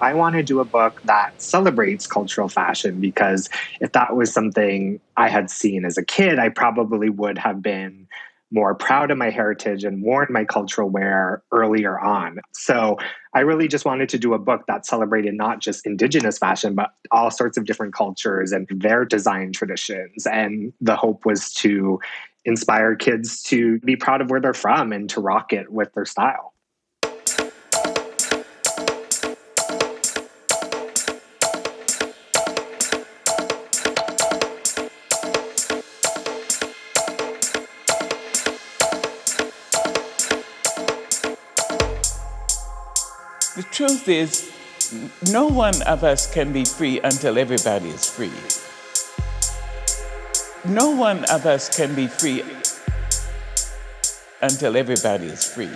I want to do a book that celebrates cultural fashion, because if that was something I had seen as a kid, I probably would have been more proud of my heritage and worn my cultural wear earlier on. So I really just wanted to do a book that celebrated not just Indigenous fashion, but all sorts of different cultures and their design traditions. And the hope was to inspire kids to be proud of where they're from and to rock it with their style. The truth is, no one of us can be free until everybody is free. No one of us can be free until everybody is free.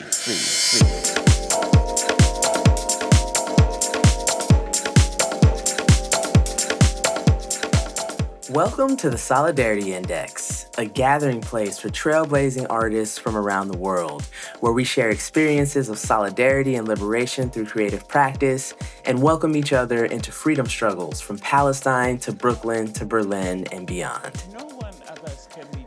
Welcome to the Solidarity Index, a gathering place for trailblazing artists from around the world, where we share experiences of solidarity and liberation through creative practice and welcome each other into freedom struggles from Palestine to Brooklyn to Berlin and beyond.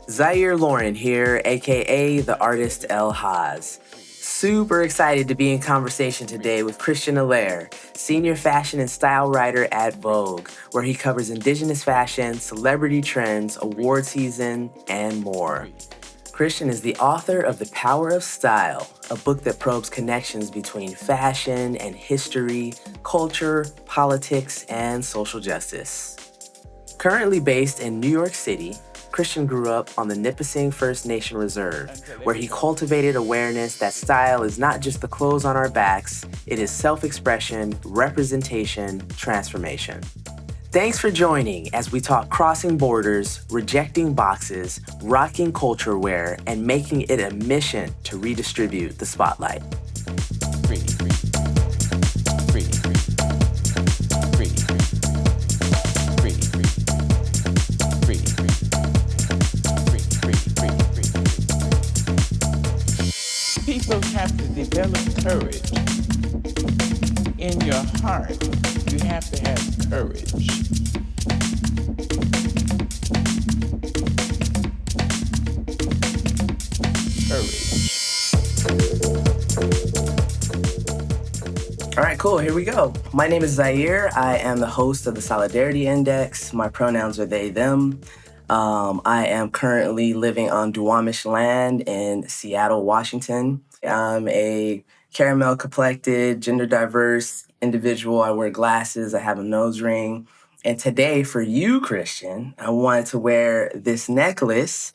Zahyr Lauren here, aka the artist L.Haz. Super excited to be in conversation today with Christian Allaire, senior fashion and style writer at Vogue, where he covers Indigenous fashion, celebrity trends, award season, and more. Christian is the author of The Power of Style, a book that probes connections between fashion and history, culture, politics, and social justice. Currently based in New York City, Christian grew up on the Nipissing First Nation Reserve, where he cultivated awareness that style is not just the clothes on our backs, it is self-expression, representation, transformation. Thanks for joining as we talk crossing borders, rejecting boxes, rocking culture wear, and making it a mission to redistribute the spotlight. People have to develop courage. In your heart, you have to have courage. All right, cool. Here we go. My name is Zahyr. I am the host of the Solidarity Index. My pronouns are they, them. I am currently living on Duwamish land in Seattle, Washington. I'm a caramel-complected, gender-diverse individual. I wear glasses. I have a nose ring. And today, for you, Christian, I wanted to wear this necklace.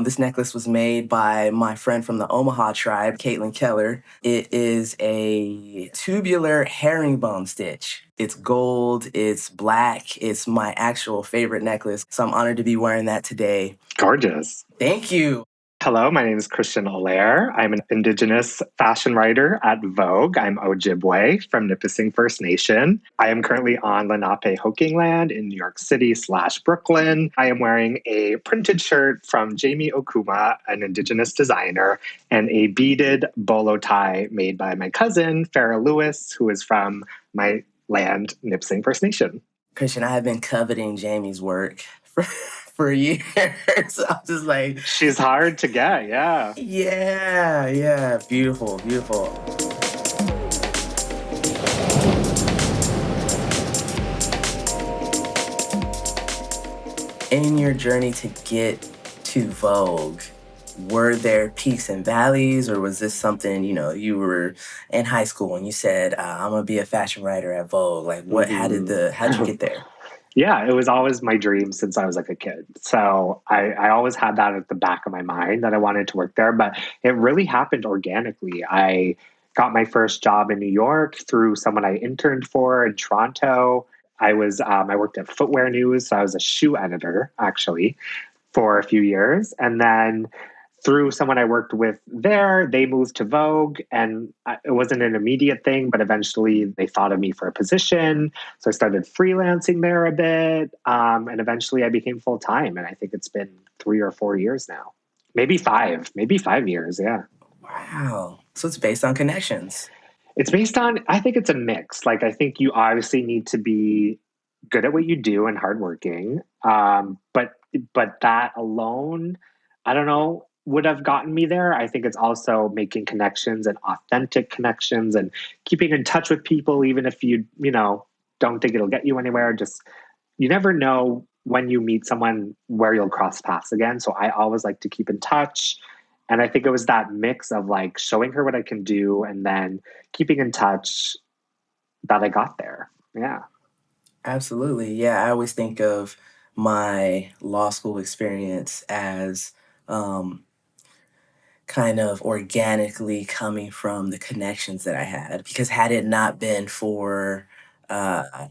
This necklace was made by my friend from the Omaha tribe, Caitlin Keller. It is a tubular herringbone stitch. It's gold, it's black, it's my actual favorite necklace. So I'm honored to be wearing that today. Gorgeous. Thank you. Hello, my name is Christian Allaire. I'm an Indigenous fashion writer at Vogue. I'm Ojibwe from Nipissing First Nation. I am currently on Lenape-Hoking land in New York City / Brooklyn. I am wearing a printed shirt from Jamie Okuma, an Indigenous designer, and a beaded bolo tie made by my cousin, Farrah Lewis, who is from my land, Nipissing First Nation. Christian, I have been coveting Jamie's work for years. I'm just like... She's hard to get, yeah. Yeah. Beautiful. In your journey to get to Vogue, were there peaks and valleys, or was this something, you were in high school and you said, I'm going to be a fashion writer at Vogue? Like, how'd you get there? Yeah, it was always my dream since I was like a kid. So I always had that at the back of my mind that I wanted to work there, but it really happened organically. I got my first job in New York through someone I interned for in Toronto. I worked at Footwear News, so I was a shoe editor, actually, for a few years. And then through someone I worked with there, they moved to Vogue, and it wasn't an immediate thing, but eventually they thought of me for a position. So I started freelancing there a bit, and eventually I became full-time, and I think it's been 3 or 4 years now. Maybe 5 years, yeah. Wow. So it's based on connections. It's based on, I think it's a mix. Like, I think you obviously need to be good at what you do and hardworking. But that alone, I don't know, would have gotten me there. I think it's also making connections and authentic connections and keeping in touch with people, even if don't think it'll get you anywhere. Just, you never know when you meet someone where you'll cross paths again. So I always like to keep in touch. And I think it was that mix of like showing her what I can do and then keeping in touch that I got there. Yeah. Absolutely. Yeah, I always think of my law school experience as um, kind of organically coming from the connections that I had. Because had it not been for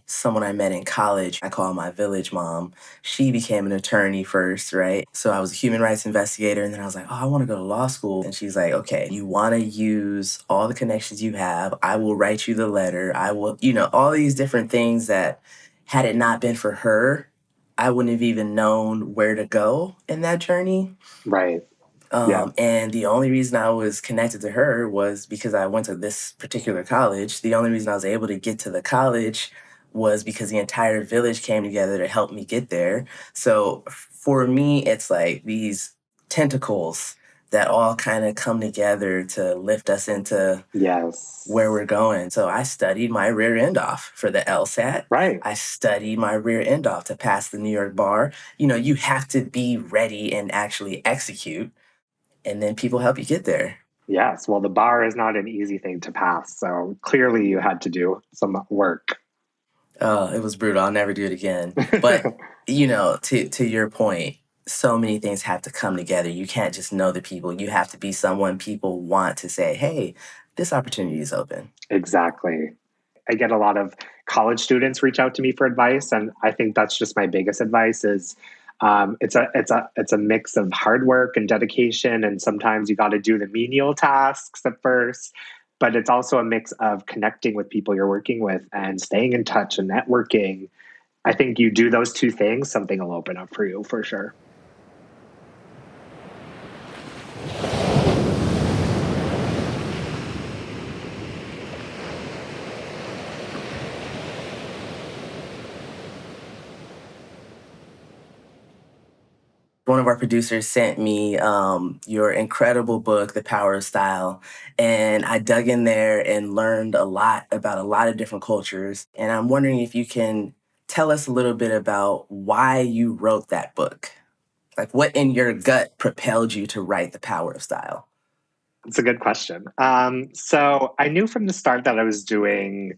someone I met in college, I call my village mom, she became an attorney first, right? So I was a human rights investigator, and then I was like, oh, I want to go to law school. And she's like, okay, you want to use all the connections you have. I will write you the letter. I will, all these different things that had it not been for her, I wouldn't have even known where to go in that journey. Right. Yeah. And the only reason I was connected to her was because I went to this particular college. The only reason I was able to get to the college was because the entire village came together to help me get there. So for me, it's like these tentacles that all kind of come together to lift us into Yes. where we're going. So I studied my rear end off for the LSAT. Right. I studied my rear end off to pass the New York bar. You have to be ready and actually execute, and then people help you get there. Yes. Well, the bar is not an easy thing to pass. So clearly you had to do some work. Oh, it was brutal. I'll never do it again. But, to your point, so many things have to come together. You can't just know the people. You have to be someone people want to say, hey, this opportunity is open. Exactly. I get a lot of college students reach out to me for advice, and I think that's just my biggest advice is it's a mix of hard work and dedication, and sometimes you got to do the menial tasks at first, but it's also a mix of connecting with people you're working with and staying in touch and networking. I think you do those two things, something will open up for you for sure. One of our producers sent me your incredible book, The Power of Style. And I dug in there and learned a lot about a lot of different cultures. And I'm wondering if you can tell us a little bit about why you wrote that book. Like, what in your gut propelled you to write The Power of Style? It's a good question. So I knew from the start that I was doing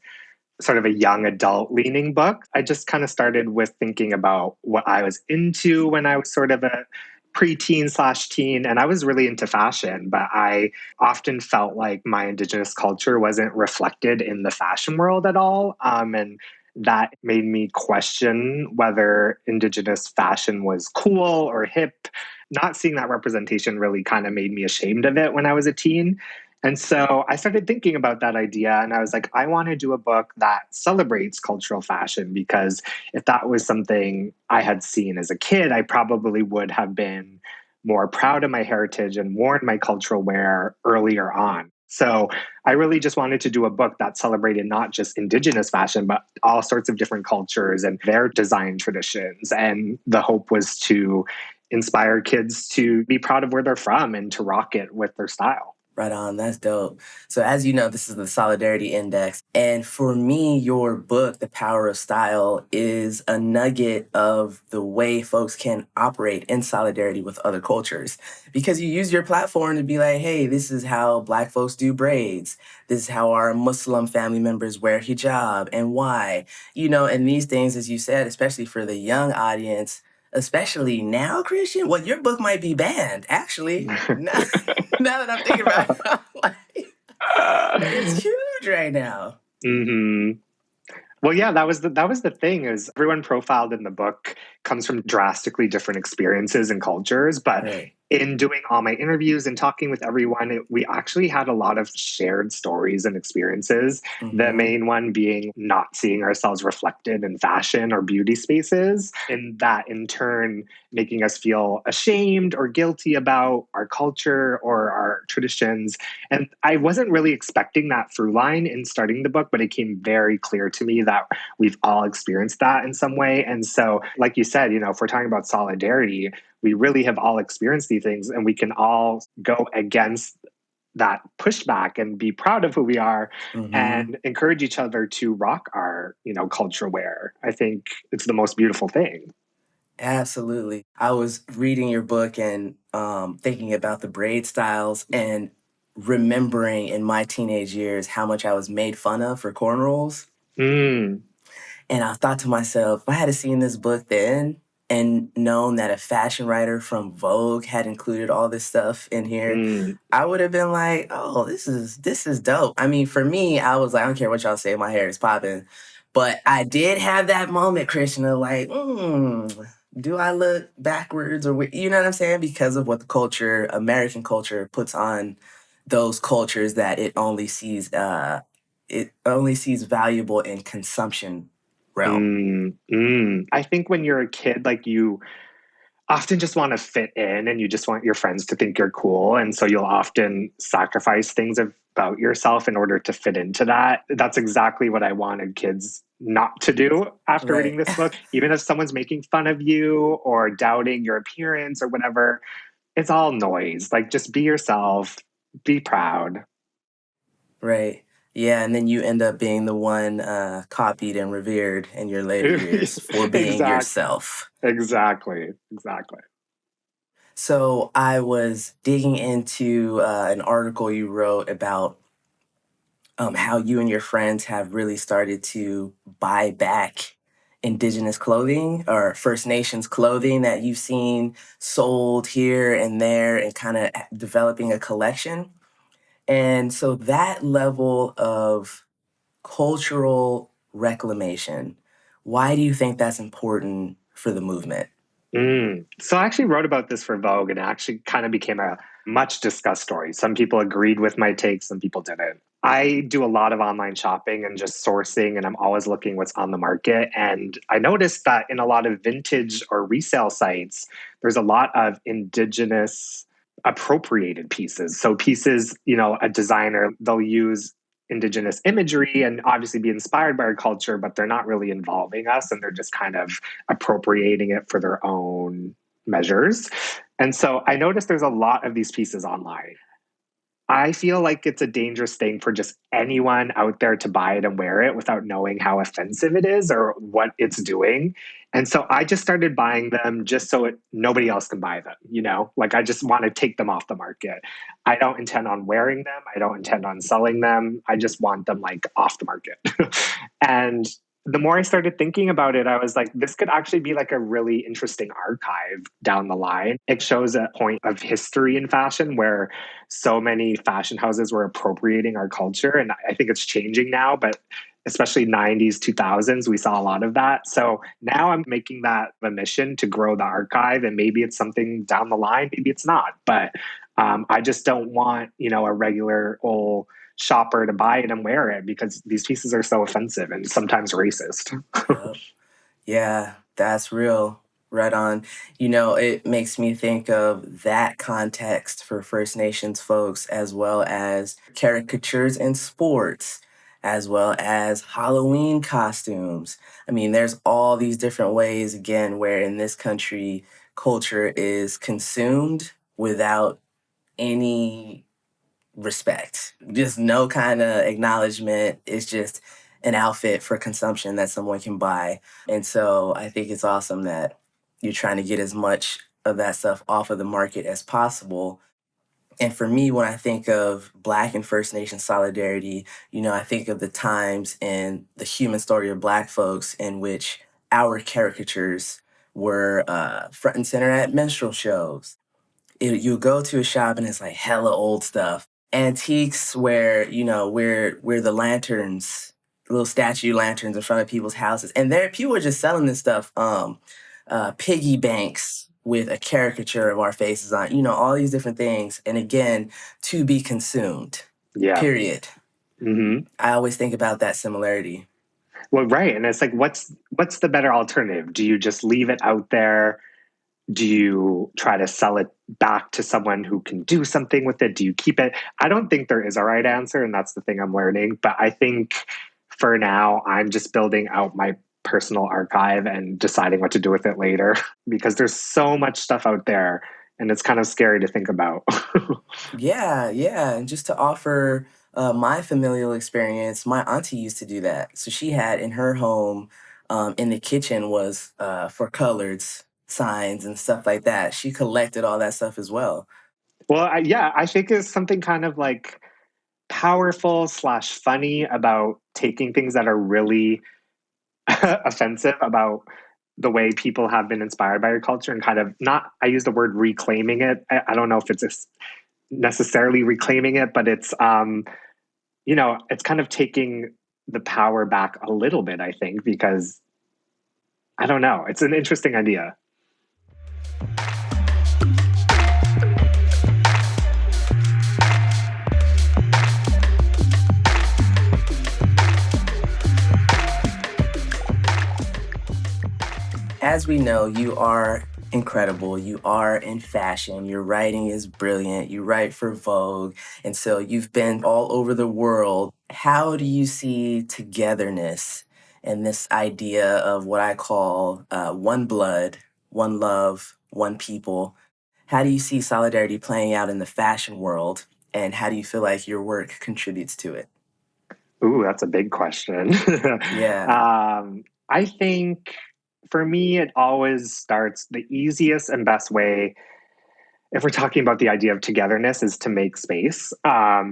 sort of a young adult leaning book. I just kind of started with thinking about what I was into when I was sort of a preteen slash teen. And I was really into fashion, but I often felt like my Indigenous culture wasn't reflected in the fashion world at all. And that made me question whether Indigenous fashion was cool or hip. Not seeing that representation really kind of made me ashamed of it when I was a teen. And so I started thinking about that idea, and I was like, I want to do a book that celebrates cultural fashion, because if that was something I had seen as a kid, I probably would have been more proud of my heritage and worn my cultural wear earlier on. So I really just wanted to do a book that celebrated not just Indigenous fashion, but all sorts of different cultures and their design traditions. And the hope was to inspire kids to be proud of where they're from and to rock it with their style. Right on. That's dope. So, as you know, this is the Solidarity Index. And for me, your book, The Power of Style, is a nugget of the way folks can operate in solidarity with other cultures. Because you use your platform to be like, hey, this is how Black folks do braids. This is how our Muslim family members wear hijab and why. And these things, as you said, especially for the young audience, especially now, Christian, well, your book might be banned, actually. Now that I'm thinking about it, I'm like, it's huge right now. Mm-hmm. Well, yeah, that was the thing, is everyone profiled in the book comes from drastically different experiences and cultures. But Right. in doing all my interviews and talking with everyone, we actually had a lot of shared stories and experiences. The main one being not seeing ourselves reflected in fashion or beauty spaces, and that in turn making us feel ashamed or guilty about our culture or our traditions. And I wasn't really expecting that through line in starting the book, but it came very clear to me that we've all experienced that in some way. And so, like you said, if we're talking about solidarity, we really have all experienced these things, and we can all go against that pushback and be proud of who we are and encourage each other to rock our, culture wear. I think it's the most beautiful thing. Absolutely. I was reading your book and thinking about the braid styles and remembering in my teenage years how much I was made fun of for cornrows. Mm. And I thought to myself, if I had seen this book then and known that a fashion writer from Vogue had included all this stuff in here, I would have been like, oh, this is dope. I mean, for me, I was like, I don't care what y'all say, my hair is popping. But I did have that moment, Christian, of like, do I look backwards or you know what I'm saying? Because of what the culture, American culture, puts on those cultures that it only sees valuable in consumption realm. I think when you're a kid, like you often just want to fit in and you just want your friends to think you're cool. And so you'll often sacrifice things about yourself in order to fit into that. That's exactly what I wanted kids not to do after reading this book. Even if someone's making fun of you or doubting your appearance or whatever, it's all noise. Like, just be yourself, be proud. Right. Yeah, and then you end up being the one copied and revered in your later years for being yourself. Exactly. So I was digging into an article you wrote about how you and your friends have really started to buy back Indigenous clothing or First Nations clothing that you've seen sold here and there and kind of developing a collection. And so that level of cultural reclamation, why do you think that's important for the movement? So I actually wrote about this for Vogue, and it actually kind of became a much discussed story. Some people agreed with my take, some people didn't. I do a lot of online shopping and just sourcing, and I'm always looking what's on the market. And I noticed that in a lot of vintage or resale sites, there's a lot of Indigenous appropriated pieces. So pieces, a designer, they'll use Indigenous imagery and obviously be inspired by our culture, but they're not really involving us, and they're just kind of appropriating it for their own measures. And so I noticed there's a lot of these pieces online. I feel like it's a dangerous thing for just anyone out there to buy it and wear it without knowing how offensive it is or what it's doing. And so I just started buying them just so nobody else can buy them, Like, I just want to take them off the market. I don't intend on wearing them. I don't intend on selling them. I just want them like off the market. And the more I started thinking about it, I was like, this could actually be like a really interesting archive down the line. It shows a point of history in fashion where so many fashion houses were appropriating our culture. And I think it's changing now, but especially 90s, 2000s, we saw a lot of that. So now I'm making that a mission to grow the archive, and maybe it's something down the line, maybe it's not. But I just don't want, a regular old shopper to buy it and wear it because these pieces are so offensive and sometimes racist. Yeah, that's real. Right on. It makes me think of that context for First Nations folks, as well as caricatures in sports, as well as Halloween costumes. I mean, there's all these different ways, again, where in this country, culture is consumed without any respect, just no kind of acknowledgement. It's just an outfit for consumption that someone can buy. And so I think it's awesome that you're trying to get as much of that stuff off of the market as possible. And for me, when I think of Black and First Nation solidarity, I think of the times in the human story of Black folks in which our caricatures were front and center at minstrel shows. You go to a shop and it's like hella old stuff. Antiques where the lanterns, little statue lanterns in front of people's houses. And there people are just selling this stuff piggy banks with a caricature of our faces on, all these different things. And again, to be consumed, Yeah. period. Mm-hmm. I always think about that similarity. Well, right. And it's like, what's the better alternative? Do you just leave it out there? Do you try to sell it back to someone who can do something with it? Do you keep it? I don't think there is a right answer, and that's the thing I'm learning. But I think for now, I'm just building out my personal archive and deciding what to do with it later because there's so much stuff out there and it's kind of scary to think about. Yeah, yeah. And just to offer my familial experience, my auntie used to do that. So she had in her home, in the kitchen was for coloreds, signs, and stuff like that. She collected all that stuff as well. Well, yeah, I think it's something kind of like powerful slash funny about taking things that are really offensive about the way people have been inspired by your culture and kind of not, I use the word reclaiming it. I don't know if it's necessarily reclaiming it, but it's, it's kind of taking the power back a little bit, I think, because I don't know. It's an interesting idea. As we know, you are incredible. You are in fashion. Your writing is brilliant. You write for Vogue. And so you've been all over the world. How do you see togetherness and this idea of what I call one blood, one love, one people? How do you see solidarity playing out in the fashion world? And how do you feel like your work contributes to it? Ooh, that's a big question. Yeah. I think for me, it always starts the easiest and best way if we're talking about the idea of togetherness is to make space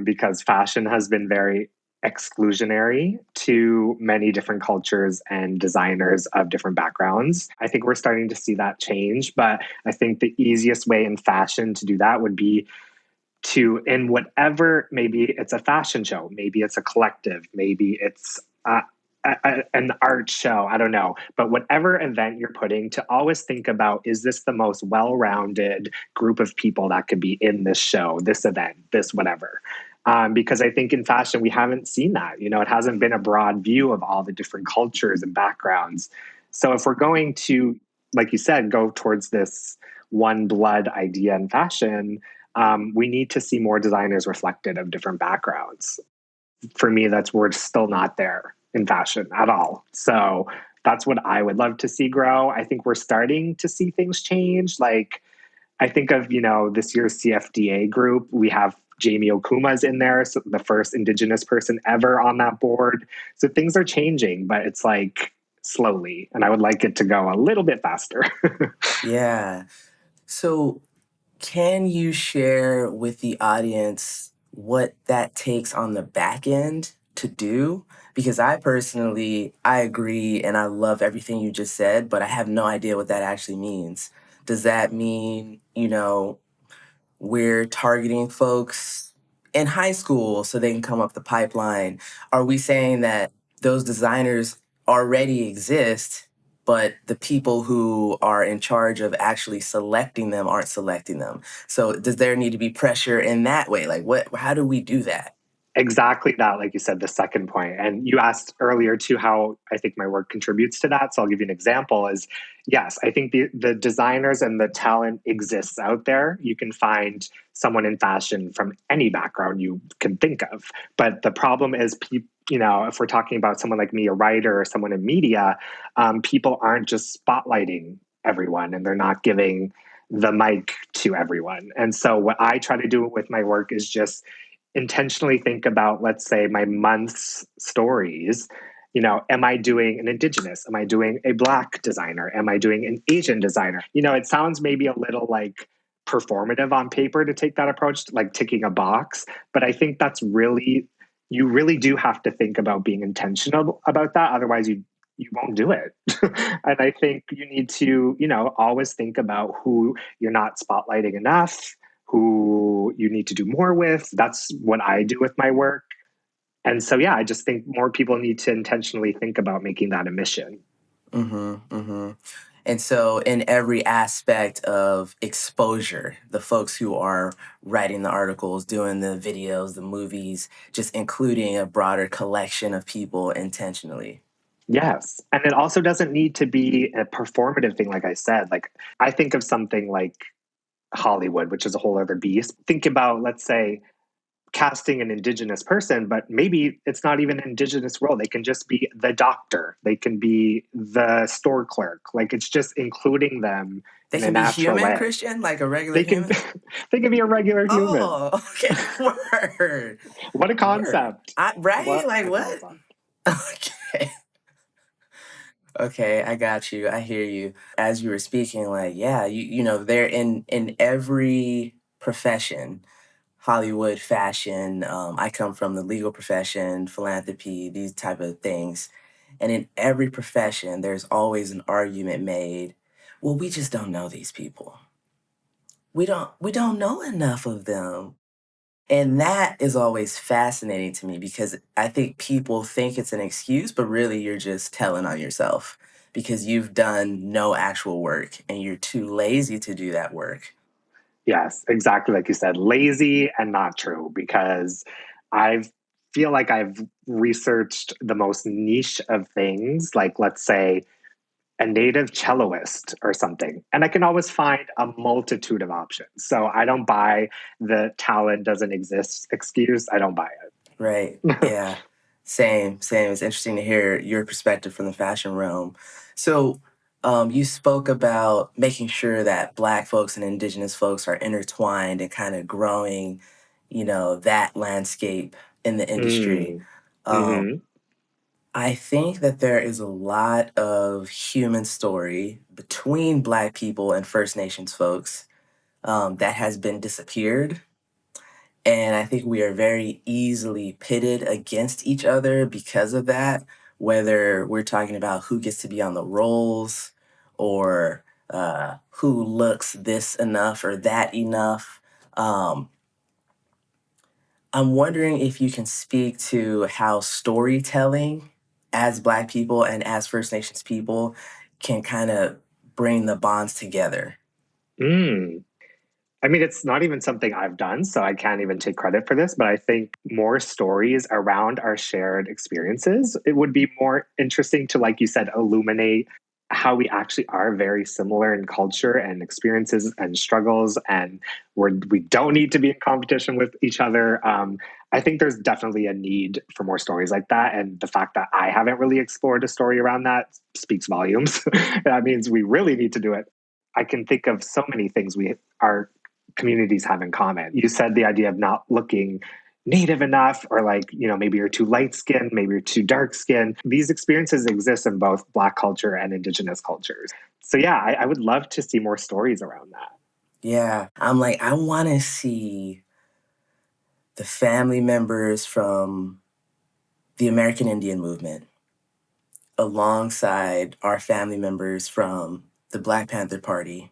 because fashion has been very exclusionary to many different cultures and designers of different backgrounds. I think we're starting to see that change, but I think the easiest way in fashion to do that would be to, in whatever, maybe it's a fashion show, maybe it's a collective, maybe it's an art show, I don't know, but whatever event you're putting, to always think about, is this the most well-rounded group of people that could be in this show, this event, this whatever. Because I think in fashion, we haven't seen that. It hasn't been a broad view of all the different cultures and backgrounds. So if we're going to, like you said, go towards this one blood idea in fashion, we need to see more designers reflected of different backgrounds. For me, we're still not there in fashion at all. So that's what I would love to see grow. I think we're starting to see things change. Like I think of, this year's CFDA group, we have Jamie Okuma's in there, so the first Indigenous person ever on that board. So things are changing, but it's like slowly, and I would like it to go a little bit faster. Yeah. So can you share with the audience what that takes on the back end to do? Because I agree and I love everything you just said, but I have no idea what that actually means. Does that mean, we're targeting folks in high school so they can come up the pipeline? Are we saying that those designers already exist, but the people who are in charge of actually selecting them aren't selecting them? So does there need to be pressure in that way? Like how do we do that? Exactly that, like you said, the second point. And you asked earlier too how I think my work contributes to that. So I'll give you an example is, yes, I think the designers and the talent exists out there. You can find someone in fashion from any background you can think of. But the problem is if we're talking about someone like me, a writer or someone in media, people aren't just spotlighting everyone and they're not giving the mic to everyone. And so what I try to do with my work is just intentionally think about, let's say, my month's stories. Am I doing an Indigenous? Am I doing a Black designer? Am I doing an Asian designer? It sounds maybe a little like performative on paper to take that approach, like ticking a box. But I think you really do have to think about being intentional about that. Otherwise, you won't do it. And I think you need to, always think about who you're not spotlighting enough, who you need to do more with. That's what I do with my work. And so, yeah, I just think more people need to intentionally think about making that a mission. Mm-hmm, mm-hmm. And so, in every aspect of exposure, the folks who are writing the articles, doing the videos, the movies, just including a broader collection of people intentionally. Yes. And it also doesn't need to be a performative thing, like I said. Like, I think of something like Hollywood, which is a whole other beast. Think about, let's say, casting an Indigenous person, but maybe it's not even an Indigenous role. They can just be the doctor, they can be the store clerk. Like, it's just including them They in a can be natural human, way. Christian, like a regular They can human. they can be a regular human. Oh, okay. Word. What a Word. concept. Right? What Like a what? concept. Okay. Okay, I got you. I hear you. As you were speaking, like, yeah, they're in every profession, Hollywood, fashion. I come from the legal profession, philanthropy, these type of things. And in every profession, there's always an argument made. Well, we just don't know these people. We don't know enough of them. And that is always fascinating to me because I think people think it's an excuse, but really you're just telling on yourself because you've done no actual work and you're too lazy to do that work. Yes, exactly like you said, lazy and not true, because I feel like I've researched the most niche of things, like, let's say, a native celloist or something, and I can always find a multitude of options. So I don't buy the talent doesn't exist excuse. I don't buy Right. it. Yeah. Same, same. It's interesting to hear your perspective from the fashion realm. So, you spoke about making sure that Black folks and Indigenous folks are intertwined and kind of growing, that landscape in the industry. Mm. Um, Hmm. I think that there is a lot of human story between Black people and First Nations folks that has been disappeared, and I think we are very easily pitted against each other because of that, whether we're talking about who gets to be on the rolls or who looks this enough or that enough. Um, I'm wondering if you can speak to how storytelling as Black people and as First Nations people can kind of bring the bonds together. Mm. I mean, it's not even something I've done, so I can't even take credit for this, but I think more stories around our shared experiences, it would be more interesting to, like you said, illuminate how we actually are very similar in culture and experiences and struggles, and we don't need to be in competition with each other. I think there's definitely a need for more stories like that, and the fact that I haven't really explored a story around that speaks volumes. That means we really need to do it. I can think of so many things our communities have in common. You said the idea of not looking native enough, or like, maybe you're too light skinned, maybe you're too dark skinned. These experiences exist in both Black culture and Indigenous cultures. So, yeah, I would love to see more stories around that. Yeah, I'm like, I want to see the family members from the American Indian movement alongside our family members from the Black Panther Party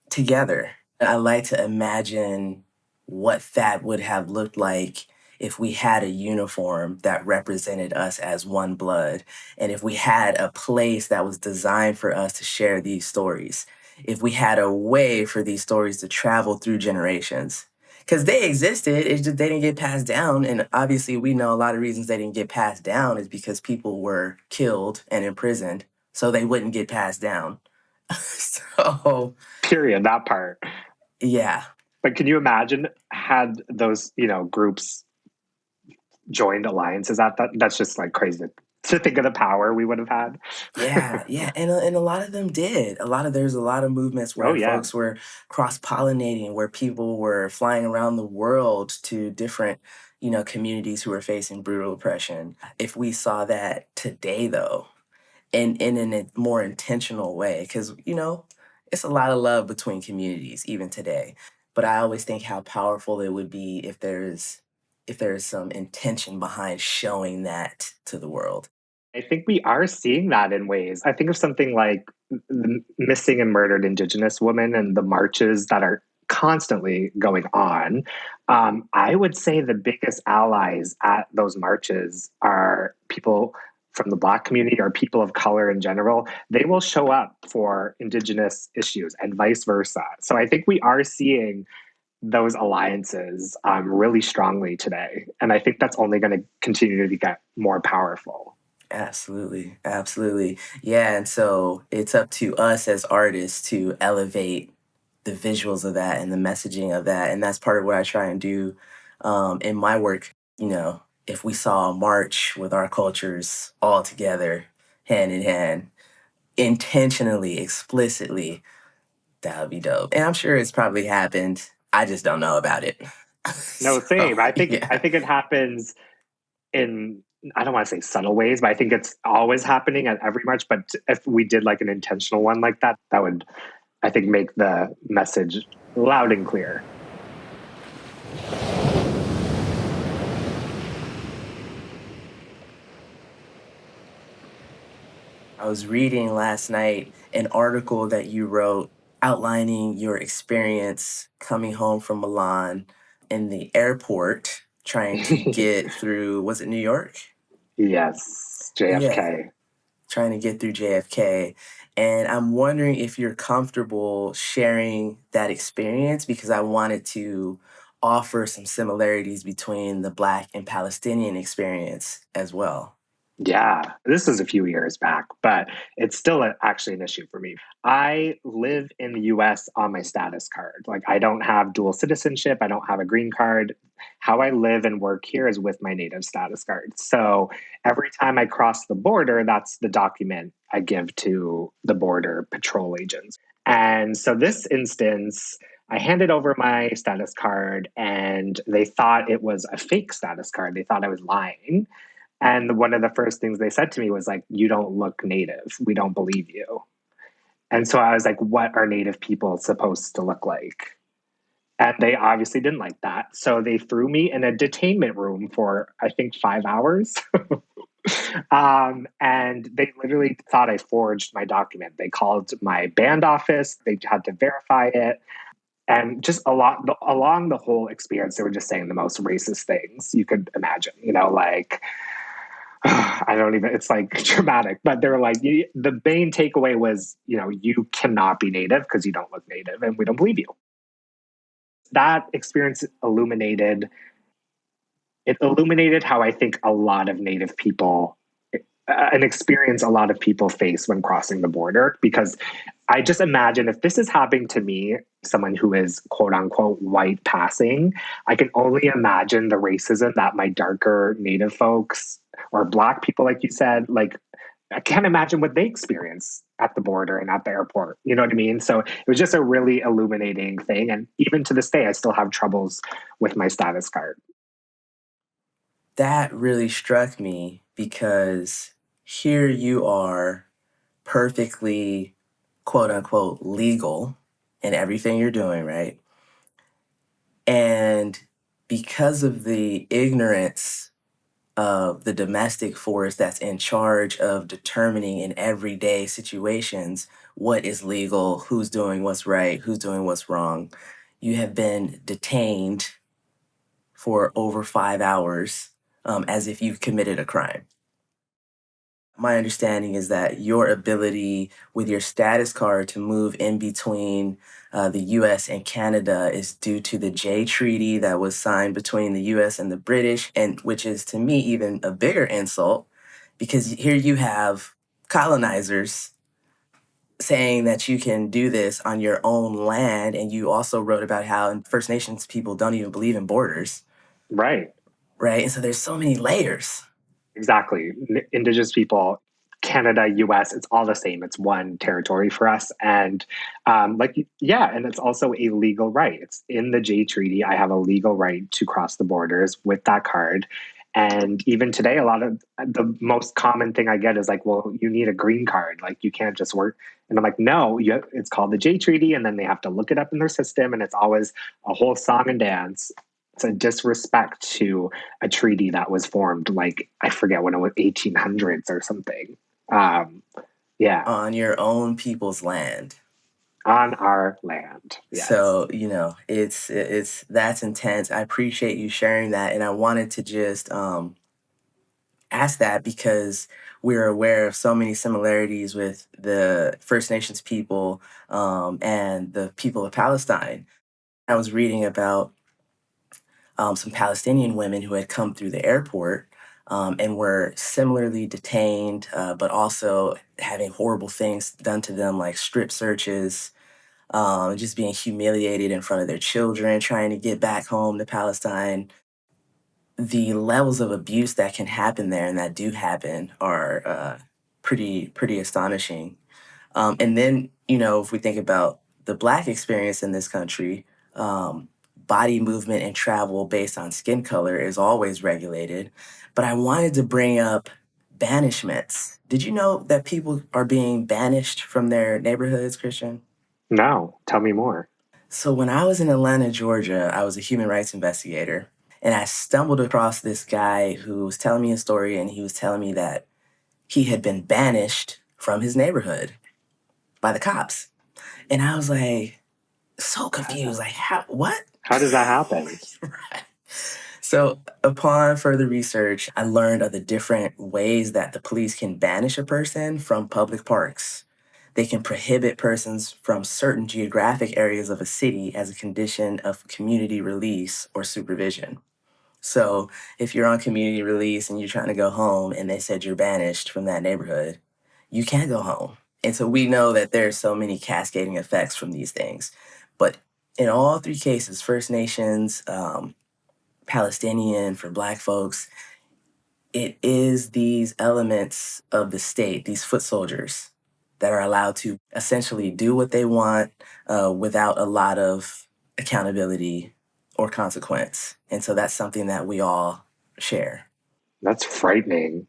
together. I like to imagine what that would have looked like if we had a uniform that represented us as one blood, and if we had a place that was designed for us to share these stories, if we had a way for these stories to travel through generations. Because they existed, it's just they didn't get passed down. And obviously, we know a lot of reasons they didn't get passed down is because people were killed and imprisoned, so they wouldn't get passed down. So, Period. That part. yeah. But can you imagine had those, groups joined alliances at that? That's just like crazy to think of the power we would have had. Yeah, yeah, and a lot of them did. There's a lot of movements Oh, where yeah. folks were cross-pollinating, where people were flying around the world to different, communities who were facing brutal oppression. If we saw that today, though, and in a more intentional way, because it's a lot of love between communities even today. But I always think how powerful it would be if there's some intention behind showing that to the world. I think we are seeing that in ways. I think of something like the missing and murdered Indigenous women and the marches that are constantly going on. I would say the biggest allies at those marches are people from the Black community or people of color in general, they will show up for Indigenous issues and vice versa. So I think we are seeing those alliances really strongly today. And I think that's only going to continue to get more powerful. Absolutely. Absolutely. Yeah. And so it's up to us as artists to elevate the visuals of that and the messaging of that. And that's part of what I try and do in my work. You know, if we saw a march with our cultures all together, hand in hand, intentionally, explicitly, that would be dope. And I'm sure it's probably happened. I just don't know about it. No, So, same. I think yeah. it happens in, I don't want to say subtle ways, but I think it's always happening at every march. But if we did like an intentional one like that, that would, I think, make the message loud and clear. I was reading last night an article that you wrote outlining your experience coming home from Milan in the airport trying to get through, was it New York? Yes, Yeah, JFK. trying to get through JFK. And I'm wondering if you're comfortable sharing that experience because I wanted to offer some similarities between the Black and Palestinian experience as well. Yeah, this is a few years back, but it's still actually an issue for me. I live in the US on my status card. Like, I don't have dual citizenship, I don't have a green card. How I live and work here is with my native status card. So every time I cross the border, that's the document I give to the border patrol agents. And so this instance, I handed over my status card and they thought it was a fake status card. They thought I was lying. And one of the first things they said to me was like, "You don't look native. We don't believe you." And so I was like, what are native people supposed to look like? And they obviously didn't like that. So they threw me in a detainment room for, I think, 5 hours. And they literally thought I forged my document. They called my band office. They had to verify it. And just along the whole experience, they were just saying the most racist things you could imagine, like, I don't even, it's like dramatic, but they're like, the main takeaway was, you cannot be native because you don't look native and we don't believe you. That experience illuminated how I think a lot of native people, an experience a lot of people face when crossing the border. Because I just imagine if this is happening to me, someone who is quote unquote white passing, I can only imagine the racism that my darker native folks or Black people, like you said, like, I can't imagine what they experience at the border and at the airport. You know what I mean? So it was just a really illuminating thing. And even to this day, I still have troubles with my status card. That really struck me because here you are perfectly quote unquote legal in everything you're doing, right? And because of the ignorance of the domestic force that's in charge of determining in everyday situations what is legal, who's doing what's right, who's doing what's wrong, you have been detained for over 5 hours as if you've committed a crime. My understanding is that your ability with your status card to move in between the US and Canada is due to the J Treaty that was signed between the US and the British, and which is to me even a bigger insult because here you have colonizers saying that you can do this on your own land. And you also wrote about how First Nations people don't even believe in borders, Right. right? And so there's so many layers. Exactly. Indigenous people, Canada, US, it's all the same. It's one territory for us. And yeah, and it's also a legal right. It's in the J Treaty. I have a legal right to cross the borders with that card. And even today, a lot of the most common thing I get is like, well, you need a green card. Like, you can't just work. And I'm like, no, it's called the J Treaty. And then they have to look it up in their system. And it's always a whole song and dance. It's a disrespect to a treaty that was formed, like, I forget when it was 1800s or something. Um, yeah, On your own people's land. on our land. Yes. So, it's that's intense. I appreciate you sharing that. And I wanted to just ask that because we're aware of so many similarities with the First Nations people and the people of Palestine. I was reading about some Palestinian women who had come through the airport and were similarly detained, but also having horrible things done to them, like strip searches, just being humiliated in front of their children, trying to get back home to Palestine. The levels of abuse that can happen there and that do happen are pretty astonishing. And then, if we think about the Black experience in this country, body movement and travel based on skin color is always regulated. But I wanted to bring up banishments. Did you know that people are being banished from their neighborhoods, Christian? No, tell me more. So when I was in Atlanta, Georgia, I was a human rights investigator. And I stumbled across this guy who was telling me a story, and he was telling me that he had been banished from his neighborhood by the cops. And I was like, so confused. Like, how, what? How does that happen? Right. So, upon further research, I learned of the different ways that the police can banish a person from public parks. They can prohibit persons from certain geographic areas of a city as a condition of community release or supervision. So, if you're on community release and you're trying to go home and they said you're banished from that neighborhood, you can't go home. And so we know that there's so many cascading effects from these things. But in all three cases, First Nations, Palestinian, for Black folks, it is these elements of the state, these foot soldiers, that are allowed to essentially do what they want without a lot of accountability or consequence. And so that's something that we all share. That's frightening.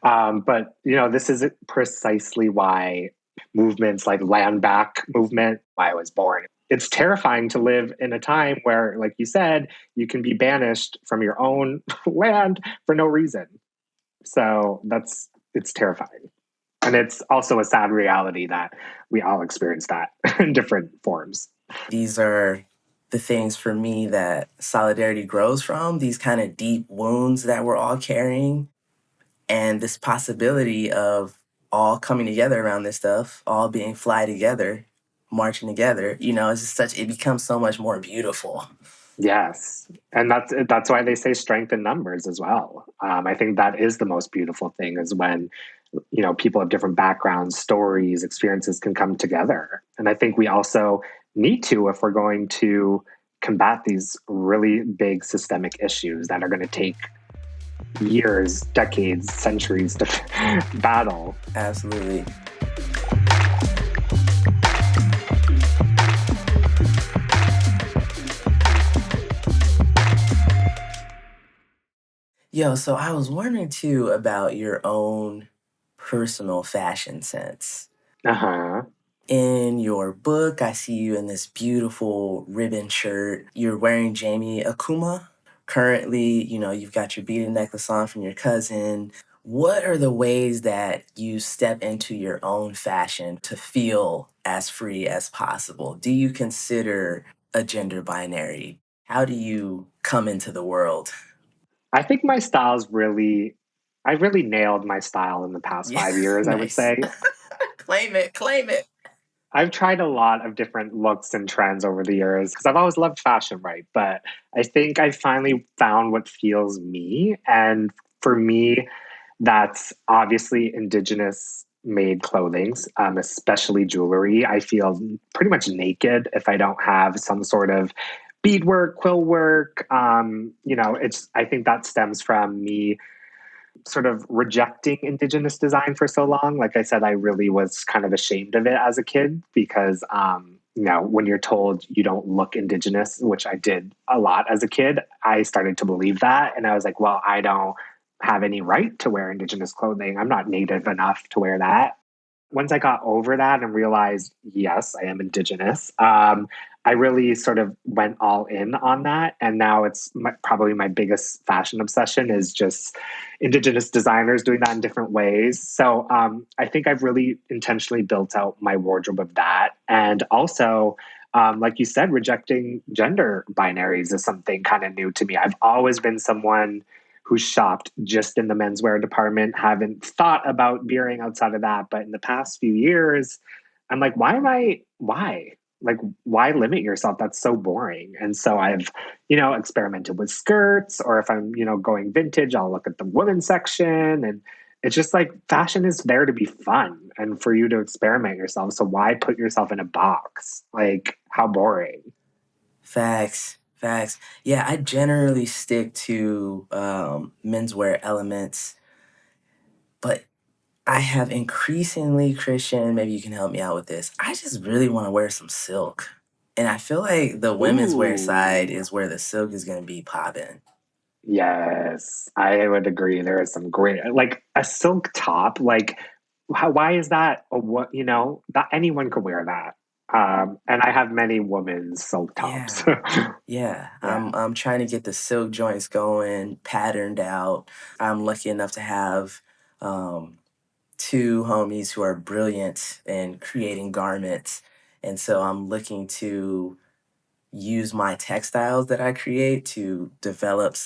But, this is precisely why movements like Land Back movement, why I was born. It's terrifying to live in a time where, like you said, you can be banished from your own land for no reason. So it's terrifying. And it's also a sad reality that we all experience that in different forms. These are the things for me that solidarity grows from, these kind of deep wounds that we're all carrying, and this possibility of all coming together around this stuff, all being fly together, marching together, it's just it becomes so much more beautiful. Yes. And that's why they say strength in numbers as well. I think that is the most beautiful thing, is when, people of different backgrounds, stories, experiences can come together. And I think we also need to, if we're going to combat these really big systemic issues that are going to take years, decades, centuries to battle. Absolutely. Yo, so I was wondering too about your own personal fashion sense. Uh-huh. In your book, I see you in this beautiful ribbon shirt. You're wearing Jamie Akuma. Currently, you've got your beaded necklace on from your cousin. What are the ways that you step into your own fashion to feel as free as possible? Do you consider a gender binary? How do you come into the world? I think I really nailed my style in the past 5 years, I would Nice. say. Claim it, claim it. I've tried a lot of different looks and trends over the years because I've always loved fashion, right? But I think I finally found what feels me. And for me, that's obviously Indigenous made clothing, especially jewelry. I feel pretty much naked if I don't have some sort of beadwork, quill work. I think that stems from me sort of rejecting Indigenous design for so long. Like I said, I really was kind of ashamed of it as a kid because, when you're told you don't look Indigenous, which I did a lot as a kid, I started to believe that. And I was like, well, I don't have any right to wear Indigenous clothing. I'm not Native enough to wear that. Once I got over that and realized, yes, I am Indigenous, I really sort of went all in on that. And now it's probably my biggest fashion obsession is just Indigenous designers doing that in different ways. So I think I've really intentionally built out my wardrobe of that. And also, like you said, rejecting gender binaries is something kind of new to me. I've always been someone who shopped just in the menswear department, haven't thought about veering outside of that. But in the past few years, I'm like, why? Like, why limit yourself? That's so boring. And so I've, experimented with skirts, or if I'm, going vintage, I'll look at the women's section. And it's just like fashion is there to be fun and for you to experiment yourself. So why put yourself in a box? Like, how boring. Facts. Facts. Yeah, I generally stick to menswear elements, but I have increasingly, Christian, maybe you can help me out with this. I just really want to wear some silk. And I feel like the women's wear side Ooh. is where the silk is going to be popping. Yes, I would agree. There is some great, like a silk top. Like, why is that? What that anyone could wear that. And I have many women's silk tops. Yeah. Yeah, Yeah. I'm trying to get the silk joints going, patterned out. I'm lucky enough to have um, two homies who are brilliant in creating garments, and so I'm looking to use my textiles that I create to develop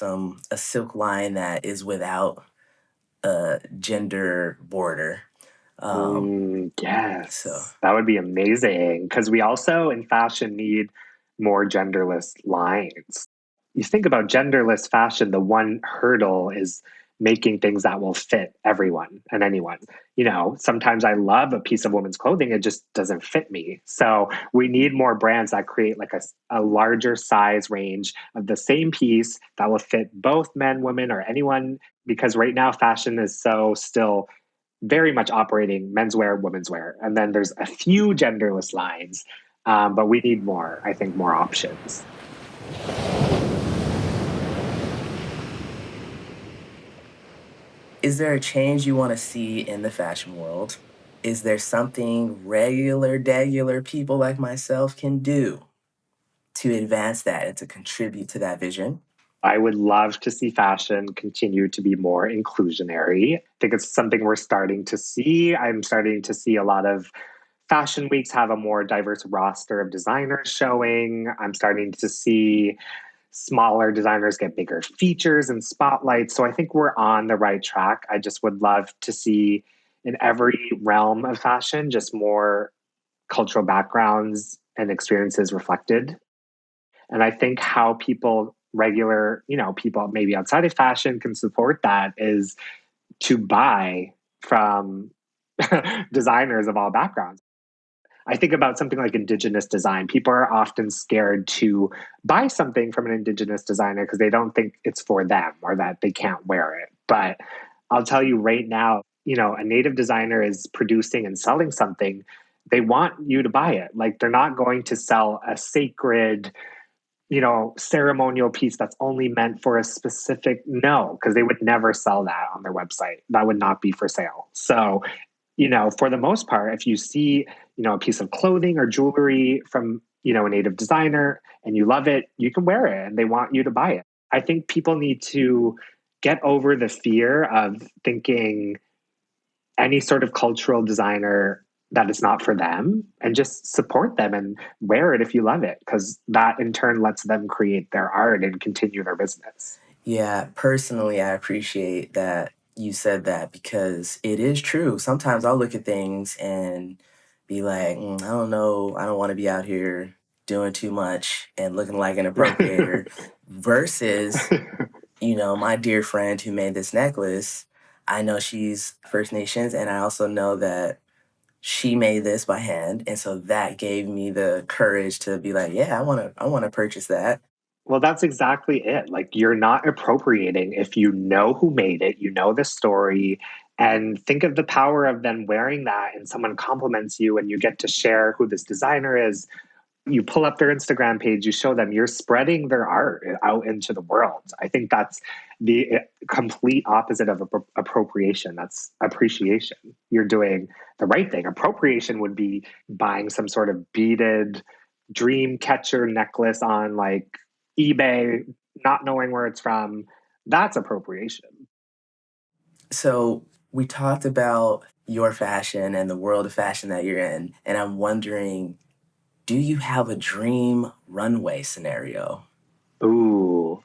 a silk line that is without a gender border. So Yes, that would be amazing because we also in fashion need more genderless lines. You think about genderless fashion, the one hurdle is making things that will fit everyone and anyone. Sometimes I love a piece of women's clothing, it just doesn't fit me. So we need more brands that create like a larger size range of the same piece that will fit both men, women, or anyone. Because right now, fashion is so still very much operating menswear, women's wear. And then there's a few genderless lines, but we need more, I think, more options. is there a change you want to see in the fashion world? Is there something regular people like myself can do to advance that and to contribute to that vision? I would love to see fashion continue to be more inclusionary. I think it's something we're starting to see. I'm starting to see a lot of fashion weeks have a more diverse roster of designers showing. I'm starting to see smaller designers get bigger features and spotlights. So I think we're on the right track. I just would love to see in every realm of fashion just more cultural backgrounds and experiences reflected. And I think how people, regular, people maybe outside of fashion can support that is to buy from designers of all backgrounds. I think about something like Indigenous design. People are often scared to buy something from an Indigenous designer because they don't think it's for them or that they can't wear it. But I'll tell you right now, a Native designer is producing and selling something. They want you to buy it. Like they're not going to sell a sacred, ceremonial piece that's only meant for a specific, no, because they would never sell that on their website. That would not be for sale. So for the most part, if you see, a piece of clothing or jewelry from, a native designer and you love it, you can wear it and they want you to buy it. I think people need to get over the fear of thinking any sort of cultural designer that is not for them and just support them and wear it if you love it, because that in turn lets them create their art and continue their business. Yeah, personally, I appreciate that you said that because it is true. Sometimes I'll look at things and be like, I don't know, I don't want to be out here doing too much and looking like an appropriator versus, my dear friend who made this necklace. I know she's First Nations, and I also know that she made this by hand, and so that gave me the courage to be like, yeah, I want to purchase that. Well, that's exactly it. Like, you're not appropriating if you know who made it, you know the story, and think of the power of then wearing that and someone compliments you and you get to share who this designer is. You pull up their Instagram page, you show them, you're spreading their art out into the world. I think that's the complete opposite of appropriation. That's appreciation. You're doing the right thing. Appropriation would be buying some sort of beaded dream catcher necklace on like eBay, not knowing where it's from. That's appropriation. So we talked about your fashion and the world of fashion that you're in, and I'm wondering, do you have a dream runway scenario? Ooh.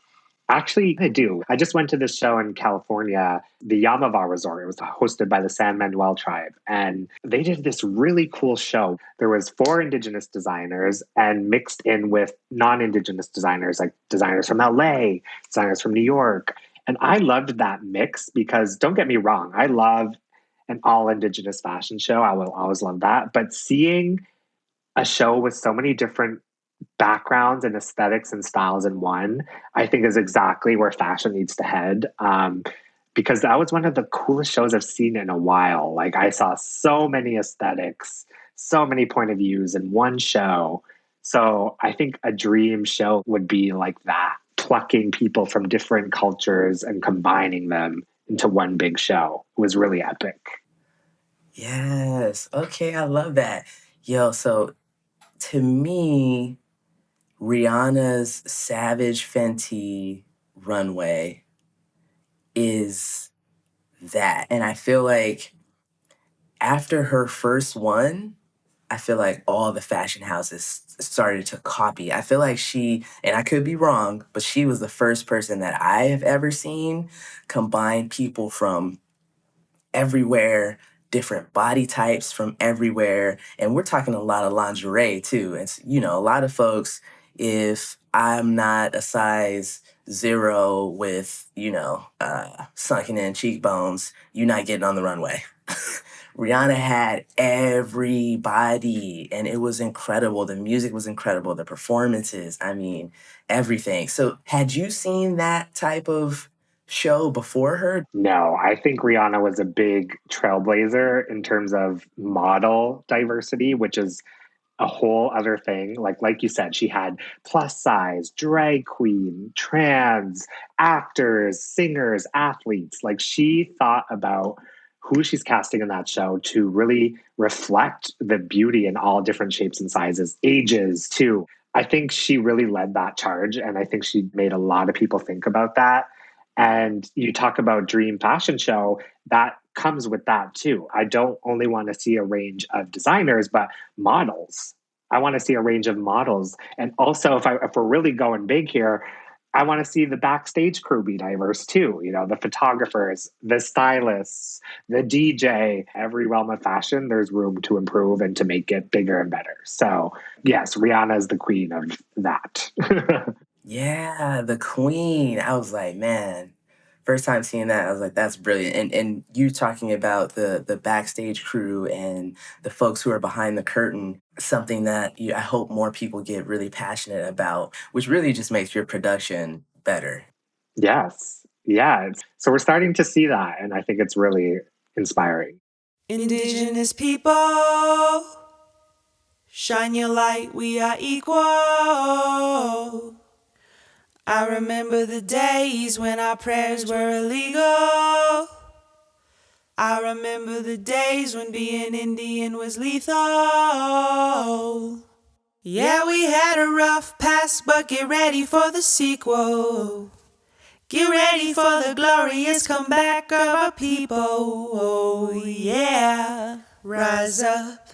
Actually, I do. I just went to this show in California, the Yamava Resort. It was hosted by the San Manuel tribe. And they did this really cool show. There was 4 Indigenous designers and mixed in with non-Indigenous designers, like designers from LA, designers from New York. And I loved that mix because don't get me wrong, I love an all Indigenous fashion show. I will always love that. But seeing a show with so many different backgrounds and aesthetics and styles in one, I think is exactly where fashion needs to head. Because that was one of the coolest shows I've seen in a while. Like I saw so many aesthetics, so many point of views in one show. So I think a dream show would be like that, plucking people from different cultures and combining them into one big show. It was really epic. Yes. Okay, I love that. Yo, so to me, Rihanna's Savage Fenty runway is that. And I feel like after her first one, I feel like all the fashion houses started to copy. I feel like she, and I could be wrong, but she was the first person that I have ever seen combine people from everywhere, different body types from everywhere. And we're talking a lot of lingerie too. It's, you know, a lot of folks, if I'm not a size 0 with, sunken in cheekbones, you're not getting on the runway. Rihanna had everybody, and it was incredible. The music was incredible. The performances, I mean, everything. So had you seen that type of show before her? No, I think Rihanna was a big trailblazer in terms of model diversity, which is a whole other thing. Like you said, she had plus size, drag queen, trans, actors, singers, athletes. Like she thought about who she's casting in that show to really reflect the beauty in all different shapes and sizes, ages too. I think she really led that charge, and I think she made a lot of people think about that. And you talk about dream fashion show, that comes with that too. I don't only want to see a range of designers, but models. I want to see a range of models. And also, if we're really going big here, I want to see the backstage crew be diverse too. You know, the photographers, the stylists, the DJ, every realm of fashion, there's room to improve and to make it bigger and better. So yes, Rihanna is the queen of that. Yeah, the queen. I was like, man, first time seeing that, I was like, that's brilliant. And you talking about the backstage crew and the folks who are behind the curtain, something that I hope more people get really passionate about, which really just makes your production better. Yes. Yeah. So we're starting to see that. And I think it's really inspiring. Indigenous people, shine your light, we are equal. I remember the days when our prayers were illegal. I remember the days when being Indian was lethal. Yeah, we had a rough past, but get ready for the sequel. Get ready for the glorious comeback of our people. Oh, yeah. Rise up,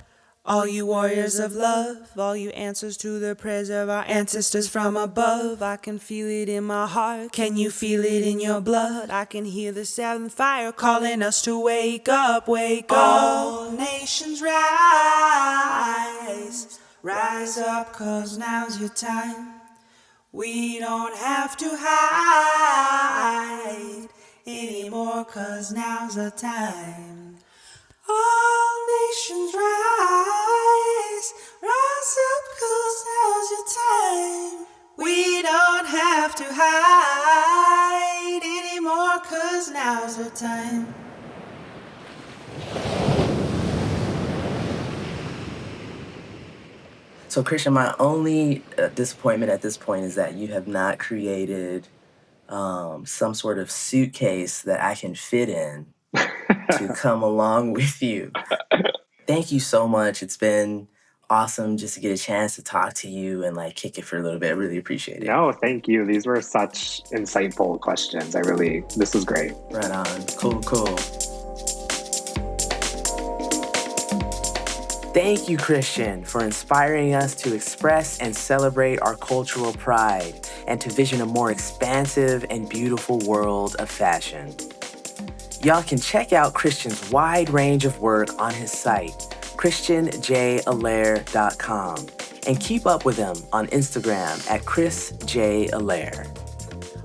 all you warriors of love, all you answers to the prayers of our ancestors from above. I can feel it in my heart. Can you feel it in your blood? I can hear the seventh fire calling us to wake up, wake up. All nations rise. Rise up, 'cause now's your time. We don't have to hide anymore, 'cause now's the time. All nations rise, rise up, 'cause now's your time. We don't have to hide anymore, 'cause now's the time. So, Christian, my only disappointment at this point is that you have not created some sort of suitcase that I can fit in to come along with you. Thank you so much. It's been awesome just to get a chance to talk to you and like kick it for a little bit. I really appreciate it. No, thank you. These were such insightful questions. This was great. Right on. Cool. Thank you, Christian, for inspiring us to express and celebrate our cultural pride and to vision a more expansive and beautiful world of fashion. Y'all can check out Christian's wide range of work on his site, christianjallaire.com, and keep up with him on Instagram at chrisjallaire.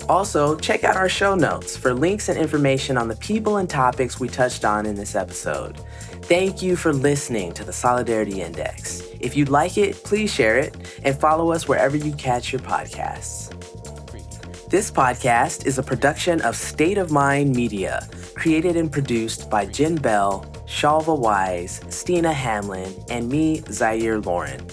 Also, check out our show notes for links and information on the people and topics we touched on in this episode. Thank you for listening to the Solidarity Index. If you like it, please share it and follow us wherever you catch your podcasts. This podcast is a production of State of Mind Media, created and produced by Jen Bell, Shalva Wise, Stina Hamlin, and me, Zahyr Lauren.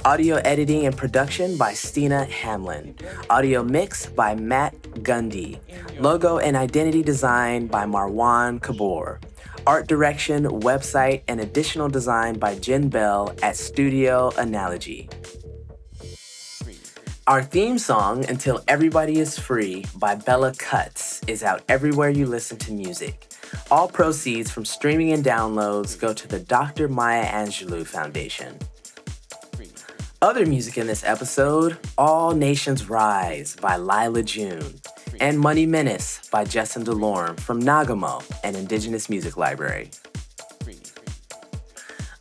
Audio editing and production by Stina Hamlin. Audio mix by Matt Gundy. Logo and identity design by Marwan Kabor. Art direction, website, and additional design by Jen Bell at Studio Analogy. Our theme song, Until Everybody is Free, by Bella Cuts, is out everywhere you listen to music. All proceeds from streaming and downloads go to the Dr. Maya Angelou Foundation. Other music in this episode, All Nations Rise by Lila June, and Money Menace by Justin DeLorme from Nagamo, an indigenous music library.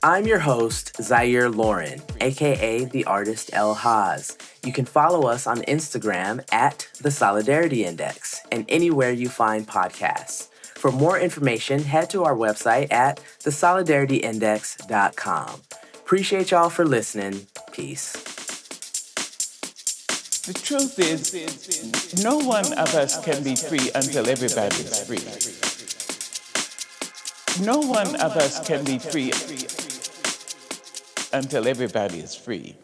I'm your host, Zahyr Lauren, aka the artist L.Haz. You can follow us on Instagram at The Solidarity Index and anywhere you find podcasts. For more information, head to our website at thesolidarityindex.com. Appreciate y'all for listening. Peace. The truth is, no one of us can be free until everybody is free. No one of us can be free until everybody is free.